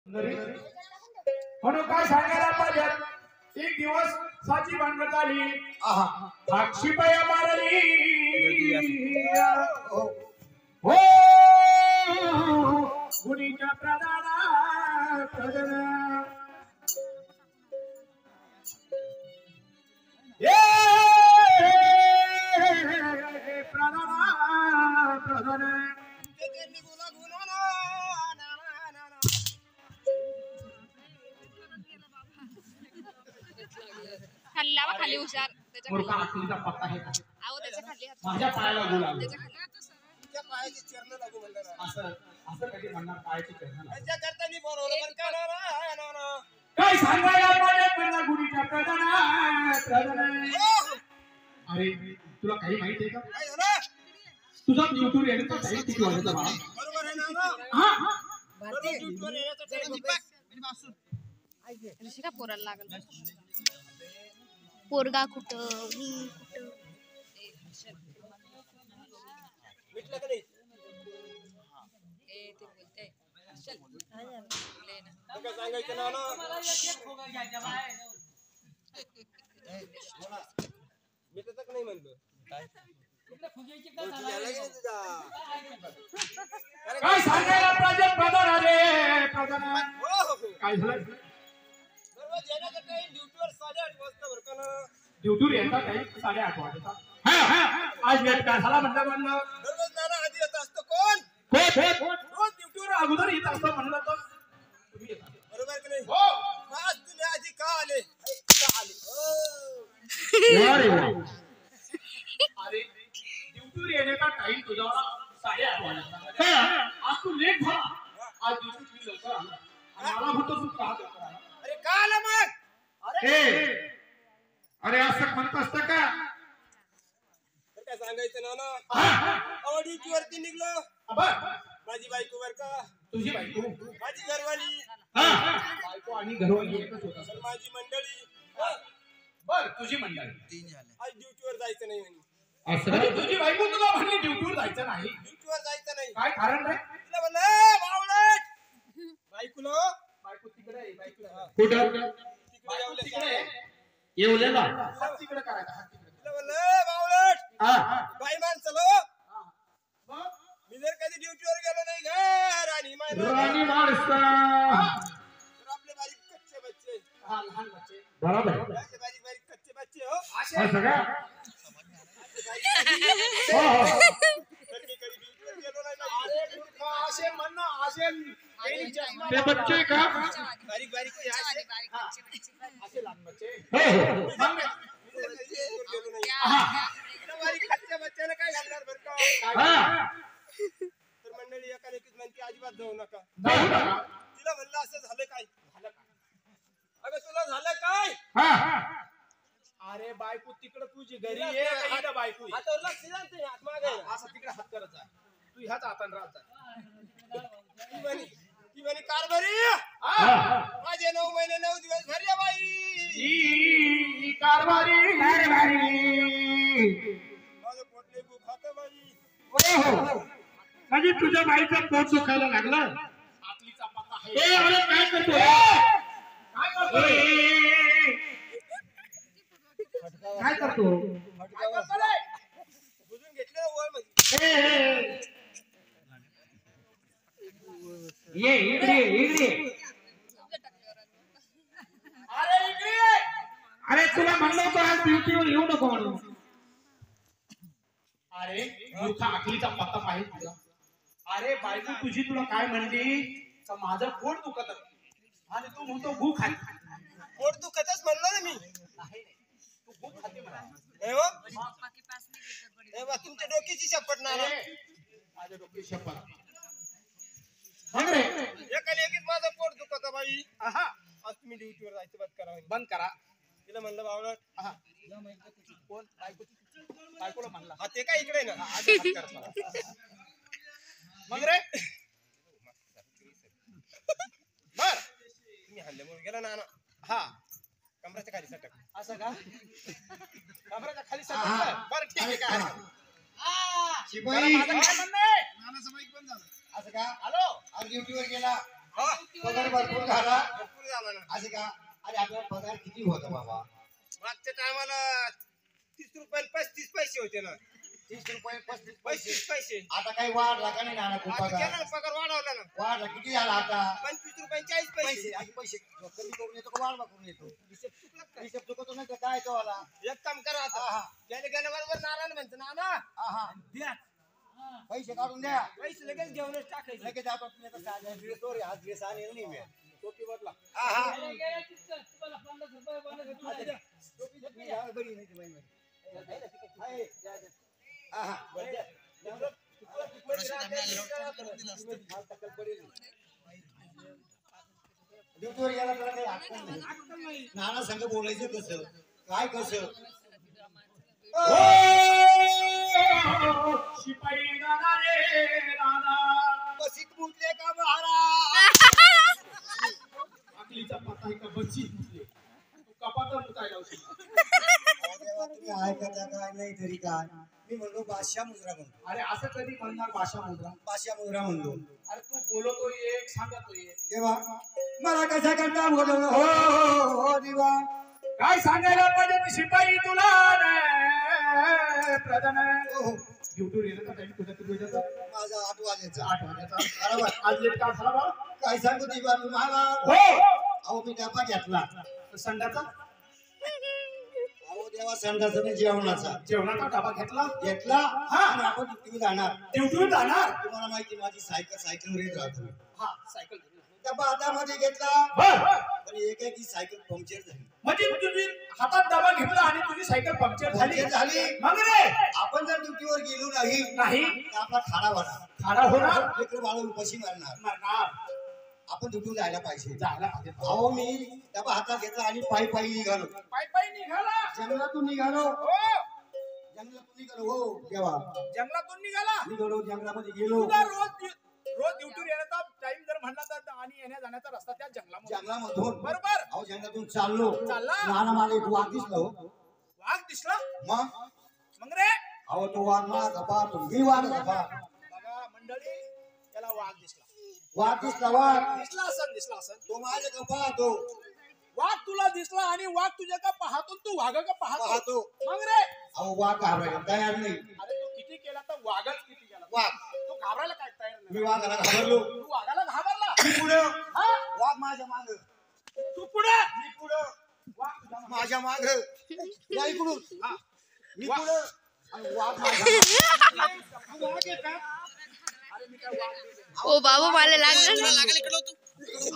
म्हणून काय सांगायला पाहिजे एक दिवस साची भांडण झाली साक्षी पाया मारली हो गुणीच्या प्रधाना प्रधान खाली लावा खाली हुशार मूर्खा आखलीचा पत्ता आहे का आहो त्याच्या खाली हात माझ्या पायाला गोल आला त्याच्या खाली तुझ्या पायाची चरण लागू म्हणलं असं असं कधी म्हणणार पायाची चरण त्याच्या करता मी बरोबर का काय सांगायला पाहिजे मला गुढीच्या प्रधान अरे तुला काही माहिती आहे का काय झालं तुझा ड्युटीवर येण्याचा टाइम किती वाजता बाळा बरोबर आहे ना हा भारतीय ड्यूटीवर यायचा टाइम दीपक ऋषिका पोराला लागल पोरगा कुठं मी कुठं भेटलं का नाही ए ते बोलते काय सांगायचं ना भेटत का नाही म्हणलं काय सांगायला पाहिजे प्रधान अरे प्रधान काय झालं ड्यूटीवर 8:30 वाजता भरतो ना ड्युटीवर येतात टाइम 8:30 वाजता आज लेट काय झाला म्हणलं दररोज नाना आधी येत असतो कोण रोज ड्युटीवर अगोदर येत असतं म्हणलं तर तुम्ही येता बरोबर की नाही हो आज तुम्ही आधी का आले अरे ड्युटीवर येण्याचा टाइम तुझा 8:30 वाजता आज तू लेट झाला आज ड्युटी तुम्ही लवकर आला आणि मला म्हणतो तू का लवकर आला अरे का आला मग अरे असं म्हणत असतं का काय सांगायचं ना ड्यूटीवरती निघलो माझी बायको बर का तुझी बायको माझी घरवाली बायको आणि घरवाली एकच होता तर माझी मंडळी बर तुझी मंडळी आज ड्यूटीवर जायचं नाही म्हणे असं तुझी बायको तुला म्हणली ड्युटीवर जायचं नाही ड्यूटीवर जायचं नाही काय कारण रे तिला म्हणलं बावळट बायको तिकडे आहे कुठं तिकडे येवलेला हात तिकडे करायचा हात तिकडे तिला म्हणलं बावळट बाई माणसं मी जर कधी ड्यूटीवर गेलो नाही घर आणि राणी माणसा तर आपले बारीक कच्चे बच्चे लहान बच्चे बरोबर असे बारीक बारीक कच्चे बच्चे हो असं का तर मी कधी ड्यूटीवर गेलो नाही असे म्हणणं असे ते बच्चे का बारीक बारीक ते असे असे लहान बच्चे मी जर कधी ड्यूटीवर गेलो नाही तर बारीक कच्च्या बच्च्याला काय घालणार बरं का तर मंडळी एका लेकीच म्हणते अजिबात जाऊ नका तिला म्हणलं असं झालं काय अगं तुला झालं काय अरे बायको तिकडे तुझी घरी ये इकडे बायको आता लक्ष द्या ना हात मागे असं तिकडे हात करत जा तू ह्याच हाताने राहत जा ती म्हणे कारभारी माझे 9 महिने 9 दिवस भरले बाई कारभारी माझं पोटले खूप खातं बाई म्हणजे तुझ्या बाईचा पोट दुखायला लागला आपलीचा पत्ता आहे अरे काय करतो काय करतो बुजून घेतलं वर मध्ये ये इकडे अरे तुला म्हणलं होतं आज ड्युटीवर येऊ नको म्हणून अरे मूर्खा आखलीचा पत्ता पाहिजे तुला अरे बायको तुझी तुला काय म्हणली तर माझं पोट दुखत आणि तू म्हणतो भूक खाली पोट दुखतच म्हणलं ना मी तू भूक खाते म्हणा तुमच्या डोक्याची शपथ ना माझ्या डोक्याची शपथ रे एका लेकीत माझं पोट दुखत बाई आज तुम्ही ड्युटीवर जायचं बंद करा तिला म्हणलं बावळट कोण बायकोला म्हणला हा ते काय इकडे ना मग रे बर तुम्ही हल्ल्यामुळे गेला ना हा कमराच्या खाली सटक असं का कमराच्या खाली सटक बरं ठीक आहे काय शिपाई माझं काय म्हणणं आहे नानाचं माईक बंद झालं असं का हॅलो आज ड्युटीवर गेला हा, पगार भरपूर झाला भरपूर झाला ना. असे का? अरे आपला पगार किती होता बाबा? मागच्या टायमाला 30 रुपये 35 पैसे होते ना. 30 रुपये 35 पैसे. 35 पैसे. आता काही वाढला का नाही नाना खूप आता पगार? केला ना, पगार वाढवला ना. वाढला किती झाला आता? 25 रुपये 40 पैसे. पैसे आणि पैसे कमी करून येतो का वाढवा करून येतो? हिशोब चुकला का? हिशोब चुकतो नाही तर काय तो आला? एक काम करा आता. हा. गेल्याबरोबर नाना म्हणतो नाना आहा द्या पैसे काढून द्या. पैसे लगेच घेऊनच टाकायचे. लगेच आपण तुला तर साधा ड्रेस वर हा ड्रेस आणेल नाही मी. टोपी बदला. आहा तुम्हाला 50 रुपये बनवले. द्या. टोपी तर मी यावर बरी नाही ती बाई माझी. आहे, द्या, द्या. आहा बरं द्या. द्या. माल टक्कल पडेल. ड्युटीवर गेला तर काही अडचण नाही. नाना संग बोलायचं कसं काय कसं? शिपाई नाना रे नाना बसीत मुतले का महाराज? अकलीचा पत्ता आहे का बच्ची मुतले तू कपात मुताय लावशील देवा, तुम्ही ऐकता काय नाही तरी काय? मी म्हणलो बादशाह मुद्रा म्हणतो. अरे असं कधी म्हणणार भाषा मुद्रा बादशाह मुद्रा म्हणलो. अरे तू बोलतो एक सांगतो एक देवा मला कसा करता बोलवलं हो हो देवा. काय सांगायला पाहिजे मी शिपाई तुला रे प्रधान हो ड्युटीवर येणं का टाइम कुठे किती वाजता माझा 8 वाजायचा. 8 वाजता बरोबर. आज लेट का झाला बा काय सांगू देवा तुम्हाला? हो अहो मी डबा घेतला. संध्याचा अहो देवा संडासाने जेवणाचा जेवणाचा डबा घेतला. हा. आणि आपण ड्युटीवर जाणार. ड्युटीवर जाणार तुम्हाला माहिती माझी सायकलवर येत राहतो. हा सायकल डबा हातामध्ये घेतला बर पण एकाची सायकल पंक्चर झाली. म्हणजे तुझी हातात डबा घेतला आणि तुझी सायकल पंक्चर झाली पंक्चर झाली. मग रे आपण जर ड्युटीवर गेलो नाही नाही तर आपला खाडा होणार. खाडा होणार लेकरं बाळ उपाशी मारणार. मरणार आपण ड्युटीवर जायला पाहिजे. जायला पाहिजे अहो मी डबा हातात घेतला आणि पायी निघालो. पाय पाय निघाला जंगलातून निघालो. हो जंगलातून निघालो हो देवा. जंगलातून निघाला निघालो जंगलामध्ये गेलो. तुझा रोज ड्युटीवर येण्याचा टाइम जर म्हणला तर आणि येण्या जाण्याचा रस्ता त्या जंगलामध्ये जंगलामधून बरोबर अहो जंगलातून चाललो. चालला. लहान मला एक वाघ दिसला हो. वाघ दिसला मग मग रे अहो तो वाघ मला झपाटतो. मी वाघ झपाट. बघा मंडळी त्याला वाघ दिसला वाघ दिसला वाघ. दिसला असन तो माझ्या का पाहतो. वाघ तुला दिसला आणि वाघ तुझ्या का पाहतो तू वाघ का पाहतो पाहतो. मग रे अहो वाघ घाबरायला तयार नाही. अरे तू किती केला तर वाघच किती केला वाघ तू घाबरायला काय तयार मी नाही वाघाला घाबरलो. तू वाघाला घाबरला मी पुढं हा वाघ माझ्या माग. तू पुढे मी पुढं वाघ तुझ्या मागे. माझ्या माग. या इकडून मी पुढं आणि वाघ माझ्या तू वाघ आहे का अरे मी काय वाघ नाही. ओ बाबा मला लागलं ना.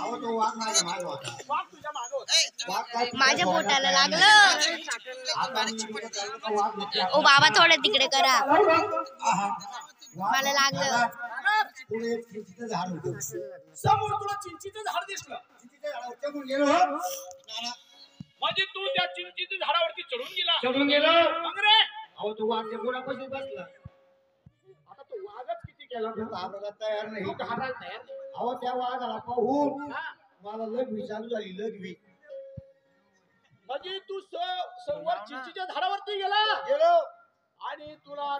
अहो तो वाघ माझ्या माग होता. वाघ तुझ्या मागे होता वाघ काय माझ्या बोटाला लागलं. आता मी इकडे चाललो का वाघ घेतला. ओ बाबा थोडं तिकडे करा. आहा. वाघ मला लागलं. झाडात पुढे एक चिंचेचं झाड होतं. समोर तुला चिंचीचं झाड दिसलं चिंचेच्या झाडावर चढून गेलो हो. नाना, म्हणजे तू त्या चिंचीच्या झाडावरती चढून गेला मग रे अहो तो वाघ त्या गुरापाशी बसला. आता तो वाघच किती केला तो घाबरायला तयार नाही. तू घाबरायला तयार नाही. अहो त्या वाघाला पाहून हा. मला लघवी चालू झाली लघवी. म्हणजे तू वर चिंचीच्या झाडावरती गेला गेलो आणि तुला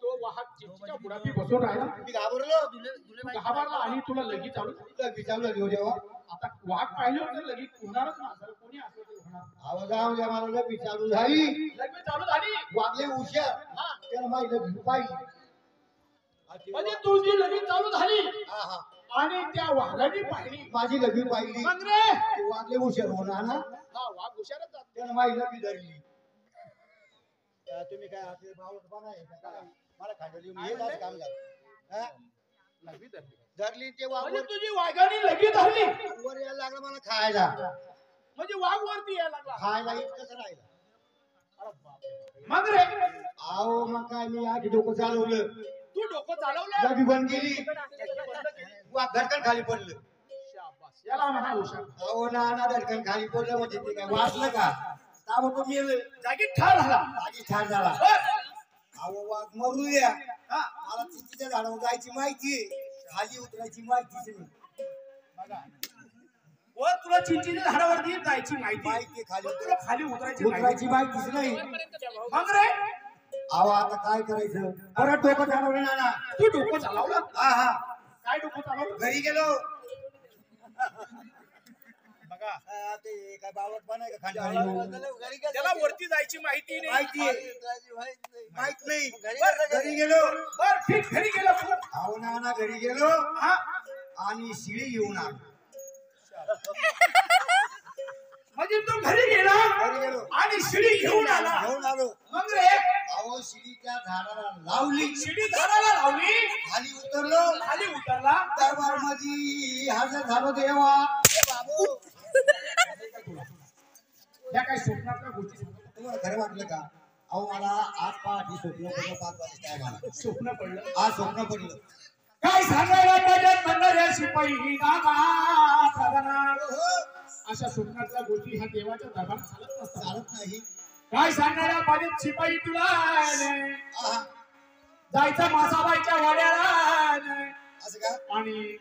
तो वाहक चिंचीच्या बुडापी बसून राहिला मी घाबरलो. तू घाबरला आणि तुला लगीच चालू झाली. लघवी चालू झाली हो देवा. आता वाघ पाहिलं तर लगीच होणारच ना कोणी असलं तरी होणार अहो जाऊ द्या मला लघवी चालू झाली. लगीच चालू झाली वागले हुशार. हा. त्याला माझी लघवी पाहिली. म्हणजे तुझी लगीच चालू झाली हा हा आणि त्या वाघाने पाहिली माझी लघवी पाहिली. मग रे ते वागले हुशार होणार ना. हा वाघ हुशारच जात त्यानं माझी लघवी धरली. तुम्ही काय आपले भाऊ बघा हे काय? मला खांडवली मी हेच आज काम झालं. हा? लगवी धरली धरली ते वाघ म्हणजे तुझी वाघाने लगीच धरली वर यायला लागला मला खायला. म्हणजे वाघ वरती यायला लागला खायला इतकंच राहिलं. अरे बापरे. मग रे अहो मग काय मी आधी डोकं चालवलं. तू डोकं चालवलं लघवी बंद केली. वाघ धडकन खाली पडलं. शाबास. याला म्हणा हुशार अहो ना धडकन खाली पडलं म्हणजे ते काय वाचलं का? ताबडतोब मेलं. जागी ठार झाला आधी ठार झाला. अहो वाघ मरू द्या. हा. मला चिंचेच्या झाडावर जायची माहिती खाली उतरायची माहितीच नाही. बघा वर तुला चिंचीच्या झाडावरती जायची माहिती माहिती खाली पण तुला खाली उतरायची उतरायची माहितीच नाही. मग रे अहो आता काय करायचं? परत डोकं चालवलं ना. तू डोकं चालवलं हा हा काय डोकं चालवलं घरी गेलो. बघा ते काय बावट पण आहे का त्याला खांड त्याला वरती जायची माहिती नाही. माहिती आहे माहित नाही घरी घरी गेलो बर ठीक, घरी गेला तू. अहो ना घरी गेलो हा आणि शिळी घेऊन आलो म्हणजे तू घरी गेला घरी गेलो आणि शिडी घेऊन आला. घेऊन आलो मग रे अहो शिडी त्या झाडाला लावली शिडी झाडाला लावली, खाली उतरलो खाली उतरला. दरबार मध्ये हजर झालो देवा बाबू या काही स्वप्नातल्या गोष्टी सांगतो. तुम्हाला खरं वाटलं का अहो मला आज पहाटे स्वप्न पडलं 5 वाजता काय मला स्वप्न पडलं. आज स्वप्न पडलं काय सांगायला पाहिजे म्हणणाऱ्या शिपाई नाना प्रधाना. अशा स्वप्नातल्या गोष्टी ह्या देवाच्या दरबारात चालत नसतात. चालत नाही काय सांगायला पाहिजे शिपाई तुला आहा, जायचं मासाबाईच्या वाड्याला असं का आणि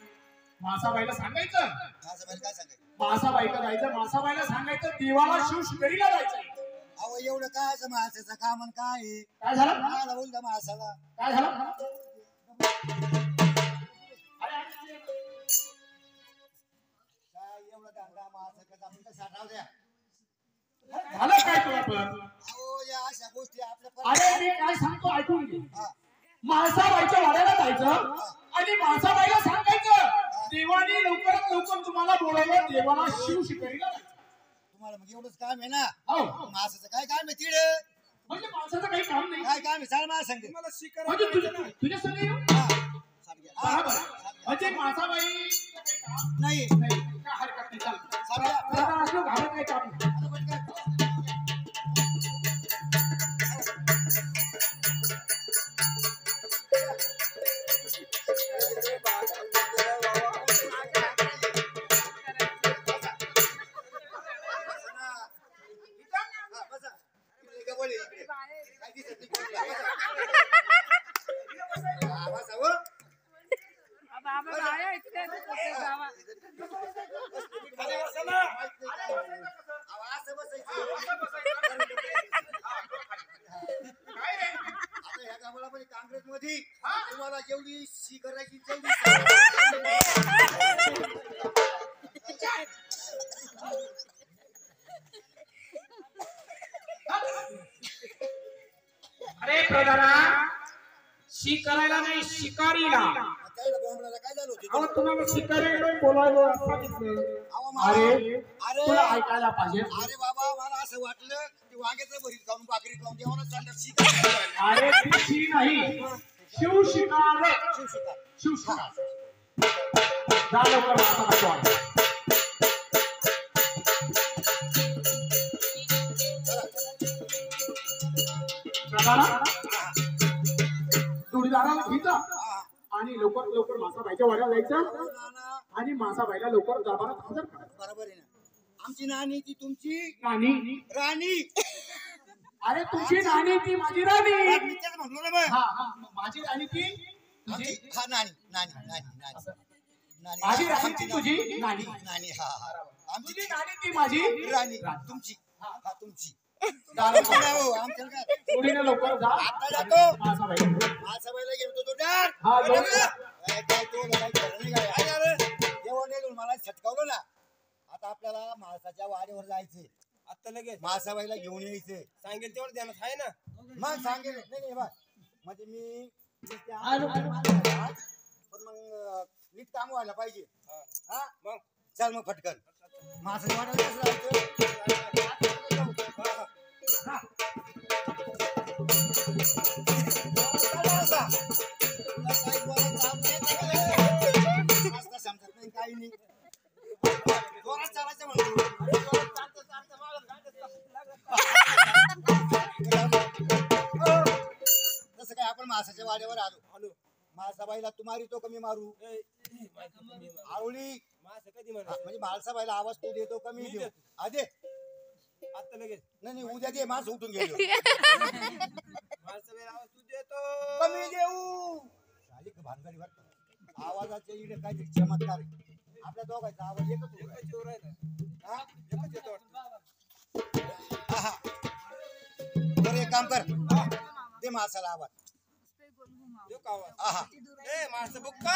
मासाबाईला सांगायचं, माझं बाई काय सांगायचं मासाबाईला जायचं, मासाबाईला सांगायचं देवाला शिवशिकरीला जायचं. अहो एवढं काय असं माणसाचं काम आणि काय आहे? काय झालं? मला बोलता माणसाला काय झालं? काय एवढं धंदा माणसाचं आपण काय साठाव द्या झालं काय तुला पण? अहो या अशा गोष्टी आपल्या अरे मी काय सांगतो ऐकून घे. हा, मासाबाईच्या वाड्याला जायचं आणि मासाबाईला सांगायचं देवाने लवकरात लवकर तुम्हाला बोलावलं, देवाला शिवशिकरीला जायचं. तुम्हाला मग एवढंच काम आहे ना हो माणसाचं काय काम आहे तिड म्हणजे माणसाचं काही काम नाही. काय काम आहे सांग मला सांगते मला शिकार म्हणजे तुझ्या संग येऊ? बरोबर. म्हणजे मासाबाई नाही नाही काय हरकत नाही. चालतं. सांगा. आता असं घालत काही काम नाही. आता पटकन. हा, बसा. इकडे का बोलले इकडे? काय दिसत नाही कोणाला? बसा. हा, बसा, हो. खाली बसा ना. अहो, असं बसायचं. आता ह्या गावाला काँग्रेसमध्ये तुम्हाला जेवढी शी करायची तेवढी अरे प्रधाना शी करायला नाही शिकारीला. काय बोंबलाला काय झालं होतं अहो तुम्हाला शिकारीला बोलायला सांगितलं. अहो, अरे अरे तुला ऐकायला पाहिजे. अरे बाबा मला असं वाटलं की वांग्याचं भरीत खाऊन भाकरी खाऊन देवाला चाललं शी करायला. अरे ती शी नाही शिव शिकार. शिवशिकार. शिव शिकार. जा लवकर मासाबाईच्या वाड्यात. प्रधाना जोडीदाराला घ्यायचा आणि लवकर लवकर मासाबाईच्या वाड्याला जायचं नाना, आणि मासाबाईला लवकर दरबारात हजर करायचं. बरोबर आहे ना आमची नानी ती तुमची नानी राणी अरे तुझी नानी ती माझी राणी. मी तेच म्हणलो ना मग हा हा माझी राणी ती तुझी आमची हा नानी नानी नानी नानी नानी माझी राणी आमची ती तुझी नानी. नानी हा हा आमची तुझी नानी ती माझी राणी तुमची हा तुमची जा लवकर. नाही हो, आमच्याला काय जोडीने लवकर जा आता जातो. मासाबाईला. माणसाबाईला गेलो तो डार हा, जाऊ. काय तो काय खरं नाही काय आहे ना रे? जेवण नेलं मला छटकावलं ना आता आपल्याला माणसाच्या वाडीवर जायचंय आता लगेच मासाबाईला घेऊन यायचंय सांगेल तेवढं ध्यानात आहे ना. मग सांगेल नाही नाही बा म्हणजे मी नुसते आज पण मग नीट काम व्हायला पाहिजे हा मग चल मग फटकन माणसाच्या वाड्यावर कसं जायचं समजत नाही काही नाही जोरात चालायचं तसं काय आपण माणसाच्या वाड्यावर आलो माणसाबाईला तू मारितो कमी मारू आवळी मास कधी म्हणा म्हणजे माणसाबाईला आवाज तू देतो कमी मी देऊ देतो. आदे आता लगेच नाही उद्या दे माणसं उठून गेलो माणसं वेळ आवाज तू देतो कमी देऊ झाली का भानगडी वाटत आवाजाच्या इकडे काहीतरी चमत्कार आहे. आपल्या दोघांचा आवाज एकच होता. एकच येऊ राहिला. हा? एकच येतो वाटतं. आहा. बरं एक काम कर दे माणसाला आवाज देऊ का आवाज? आहा ए माणसं बुक्का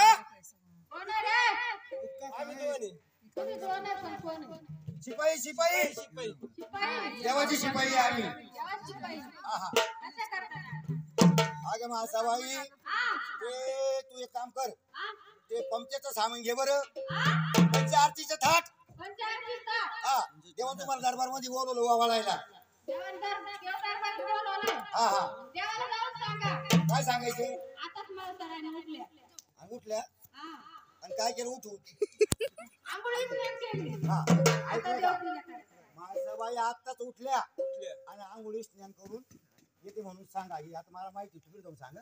आम्ही दोन्ही तुम्ही दोन आहे पण कोण आहे? शिपाई शिपाई शिपाई शिपाई देवाची शिपाई आहे आम्ही. देवाचे शिपाई आहा. कशा करता? अगं मासाबाई हा ते तू एक काम कर, हा ते पंक्तीचं सामान घे बरं. पंच आरतीचं थाट. पंचायतीत जा. हा देवा तुम्हाला दरबार मध्ये बोलवलं वावळायला. देवदरबार बोलवलंय. हा हा देवाला जाऊन सांगा काय सांगायचं? आताच मला सरांनी म्हटले. आणि उठल्या हा आणि काय केलं उठून? आंघोळीच नाही केली. हा आता ऐकलं देव का? पूजा करायची. मासाबाई आत्ताच उठल्या कुठल्या? आणि आंघोळी स्नान करून येते म्हणून सांगा. ही आता मला माहिती, तुम्ही जाऊन सांगा.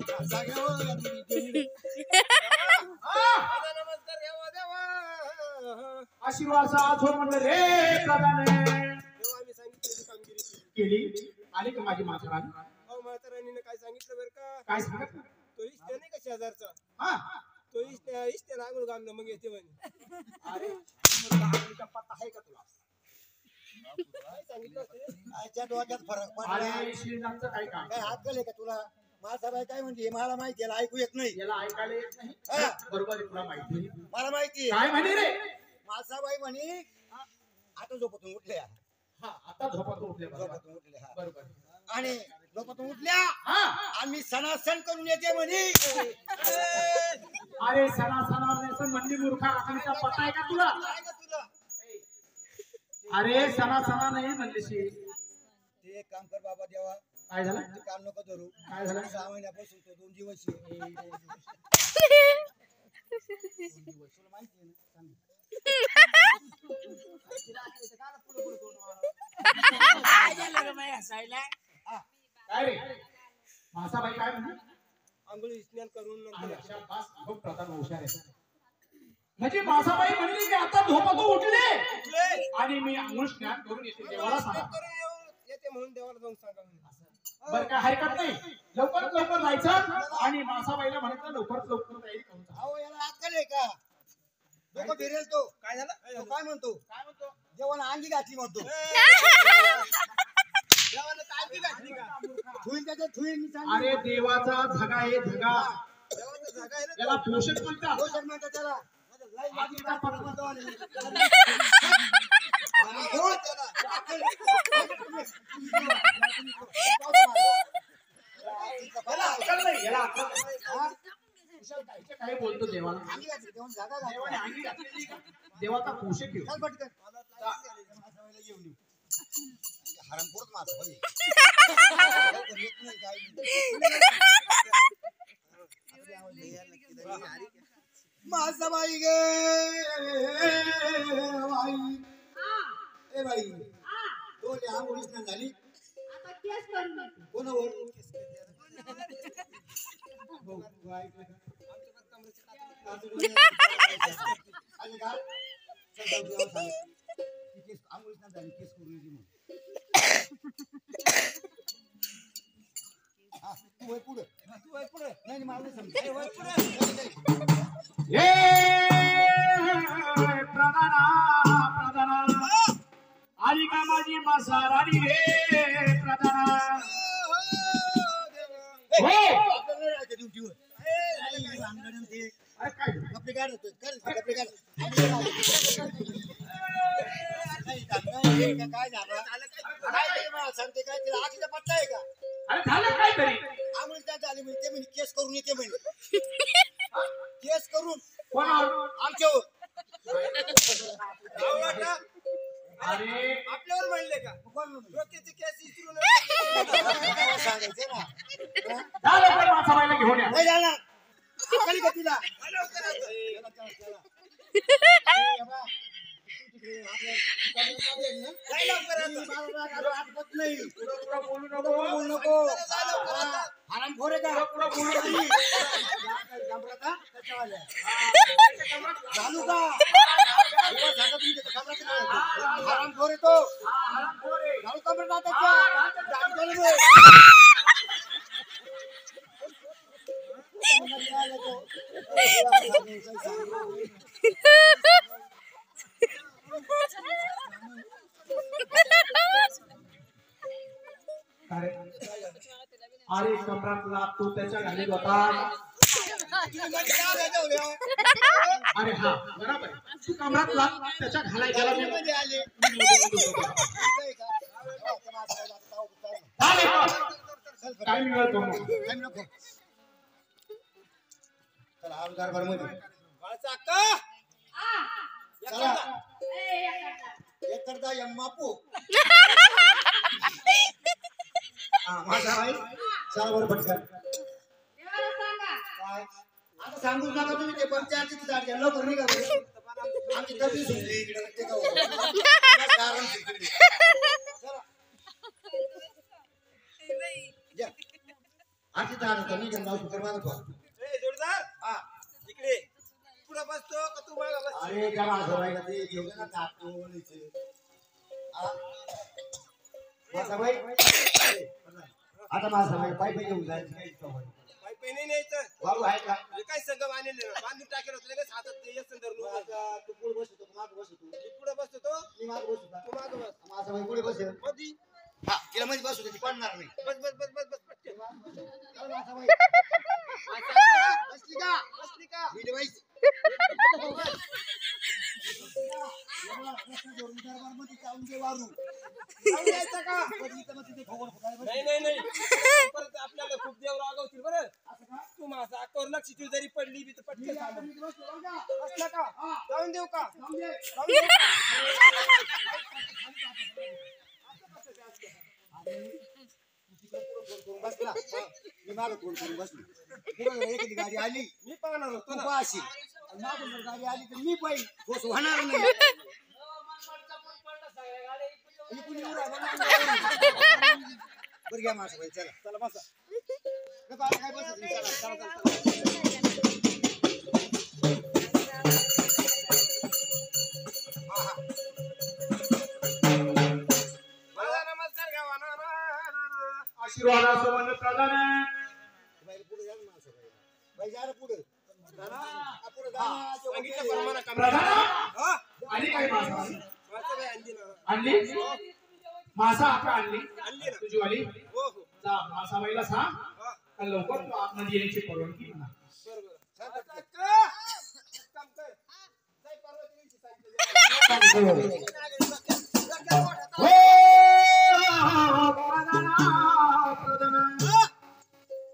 हा, सांगा हो, या तुम्ही. नमस्कार देवा देवा. आशीर्वाद आठवण म्हणलं रे प्रधान देवा आम्ही सांगितलेली कामगिरी केली. आली का माझी माता राणी? अहो म्हाताराणीनं काय सांगितलं बरं का? काय सांगत? तो इष्ट नाही का शेजारचा, हा तो इष्ट आंघोळ घालणं मग येते म्हणे. अरे मुलगा पत्ता आहे का तुला? काय सांगितलं होतं? आजच्या डोक्यात फरक पडला. अरे श्रीनाथचं काय काम? काय हात गेले का तुला? मासाबाई काय म्हणते मला माहिती आहे, ऐकू येत नाही. याला ऐकायला येत नाही. हा, बरोबर आहे, तुला माहिती आहे. मला माहिती आहे. काय म्हणे रे? मासाबाई म्हणे आता झोपतून उठल्या. हा आता झोपातून उठले बरोबर. झोपतून उठल्या हा. बरोबर. आणि झोपतून उठल्या हा आम्ही सणासण करून येते म्हणे. अरे सणा सणा मंदी मूर्खा आखणीचा पत्ता आहे का तुला? काय गं तुला? अरे सणा सणा नाही म्हणलीशी. ते एक काम कर बाबा देवा, काय झालं? ते काल नको धरू. काय झालं? 6 महिन्यापासून तो 2 दिवस आहे. तुला माहिती आहे ना? सांग. काय रे मासाबाई काय म्हणते? आंघोळी स्नान करून अरे नंतर शाबास, खूप प्रधान हुशार आहे. म्हणजे मासाबाई म्हणली की आता झोपातून उठले आणि मी अंघोळ स्नान करून येते देवाला सांगा. करून येते म्हणून देवाला जाऊन सांगा म्हणे. बरं काय हरकत नाही. लवकरात लवकर जायचं आणि मासाबाईला म्हणायचं लवकरात लवकर तयारी करून जा. अहो याला अक्कल आहे का? डोकं फिरेल तो. काय झालं? तो काय म्हणतो? काय म्हणतो? जेवण अंगी घातली म्हणतो. देवाला काय बी घातली का? ठुईल त्याच्यात ठुईल मी सांगितलं. अरे देवाचा धगा आहे धगा. देवाचं जागा आहे ना. याला पोषक म्हणतात. पोषक म्हणतात त्याला. लई लागीचा फरक म्हणतो आणि. आणि देवा गोड. त्याला. अक्कल. याला अक्कल नाही, याला अक्कल नाही. हा? कुशाल कायचे काय बोलतो देवाला? अंगी घातली, जेवण जागा देवाने घातली. अंगी घातलेली का? देवाचा पोषक घेऊ. चल पटकन. मासाबाईला घेऊन येऊ. हरामखोरच मासाबाई. लवकर येत नाही काय नाही. मासाबाई गे बाई. ए बाई तो आंघोळी स्नान झाली. आता केस करून देते. कोणावर? आणि का? चल जाऊ देवाला सांग. ती केस आंघोळी स्नान झाली, केस करून येते म्हणून. हा, तू वय पुढं. तू आहे पुढे. नाही नाही, मला नाही समजत. वय पुढे. नाही, नाही. हे प्रधाना आली का माझी मासाराणी हे प्रधाना. हो आपल्याला नाही राहायचं ड्युटीवर. नाही, भानगडं ते. अरे काय झालं? कपडे काढ होतोय. कर, कपडे काढ. नाही, नाही, नाही, काय झालं? काय नाही, मला सांगते काय तिला आजीचा पत्ता आहे का? अरे झालं काय तरी? आंघोळी स्नान झाली म्हणे, ते म्हणे केस करून येते म्हणे. केस करून कोणावर? आमच्यावर. आवडला? अरे आपल्यावर म्हणले का? कोण म्हणे? डोक्याचे केस इचरून काय सांगायचं ना? हा? झालं पण मासाबाईला घेऊन या. नाही जाणार. अक्कल आहे का तुला? लवकर आता. चला, चला, चला. ए, बाबा, तिकडे आपल्या दुकानात आहे ना? काय लवकर आता? मला राग आठवत नाही. पुढं बोलू नको. बोलू नको. जा लवकर आता. हा, हरामखोर आहे का? पुढं बोलू नाही. जमलं का? त्याच्यावाल्या. चालू का? उभं झालं तुम्ही त्याच्या कमरात नाही. हरामखोर आहे तो. चालू कमरात आहे त्याच्या. जाम चालू आहे. अरे कमरातला तू त्याच्या घालीत होता. तुम्ही मध्ये का भेटवले हो? अरे हा बरोबर आहे. तू कमरात लाग त्याच्या घालाय गेला मी मध्ये आले काय का? झाले का? काय मिळतो मग? टाइम नको चला आज दरबार मध्ये बाळाचा अक्का चला ए, एखादा. एक करता यम्मापू हा माझा भाई चला बरं पटकन देवाला सांगा. काय आता सांगू नका तुम्ही ते पंचायतची जात घ्या लवकर निघा बरं. आमची तब्येत सुटली इकडे ते का कारण सुटली. चला या. आमची जात होता मी नाव सुकर मागत होता. ए जोडदार हा इकडे पुढे बसतो का तू मागे बसतो अरे त्या माझा भाई का ते घेऊन ना टाकतो इथे हा माझा भाई आता माझा भाई पाय पाय घेऊन जायचं काही सवय पाय पेने न्यायचं बाबू आहे का हे काय संघ बांधलेले ना बांधून टाकेल होतं लगेच हातात ते येसन धरून आता तू पुढे बसतो माग बसतो मी पुढे बसतो तो मी माग बसतो तू मागे बस माझा भाई पुढे बसेल मधी हा तिला मध्ये बसू दे ती पडणार नाही बस बस बस बस बस पटकन. चल माझा भाई बाळाचा अक्का, बसली का बसली का मी देवायची दरबार मध्ये जाऊन दे वारू जाऊन यायचं का कधी तर मग तिथे खबर फुटायला नाही नाही नाही परत आपल्याला खूप देव रागवतील बरं तू माझा अक्कावर लक्ष ठेव जरी पडली बी तर पटकन सांग. बसला का जाऊन देऊ का जाऊन देऊ का? बसला मी मागं तोंड करून बसलो पुढे एखादी गाडी आली मी पाहणार होतो तू ना पाशी मागून जर गाडी आली तर मी पाहिजे बस होणार नाही इकडून येऊ राहिला ना. बरं घ्या माझं भाई चला चला बसा नको आता काय बसत नाही. चला चला चला हा हा माझा नमस्कार घ्यावा ना आशीर्वादाचं मन प्रधान आहे. बाई पुढे जा ना माझं भाई बाई जा रे पुढे पुढे जा सांगितलं प्रमाणे काम प्रधान हा आली काय मासा माझं काय आणली ना आणली मासा आता आणली आणली ना तुझी वाली हो हो जा मासाबाईला सांग हा का लवकर तू आतमध्ये येण्याची परवानगी म्हणा. बरोबर बाळाचा अक्का, एक काम कर जाय पार्वती दिवशी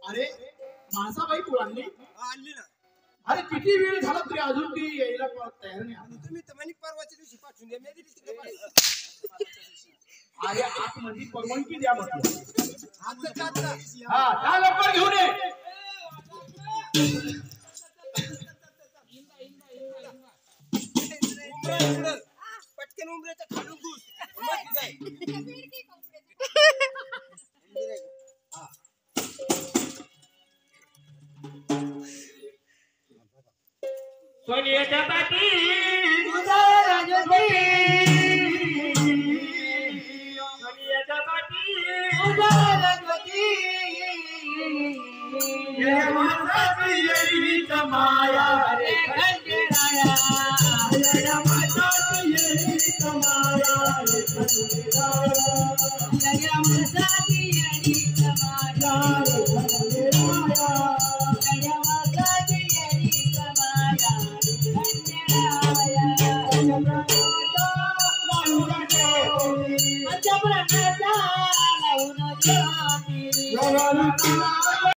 अरे मासाबाई तू आणली आणली ना अरे किती वेळ झाला तरी अजून ती यायला तयार नाही आली. तुम्ही तर म्हणे परवाच्या दिवशी पाठवून द्या मी दिली तिकडे पाठवून. अरे आतमध्ये परवानगी द्या म्हटलं. आता चालता. हा त्या लवकर घेऊन ये. उमरा उमरल. पटकन उमरायचं खालून घुस मग जाय सोनियाच्या पाठी उदारा ज्योती. सोनियाच्या पाठी उदारा ज्योती. ये मासाची येईच माया रे खंडेराया.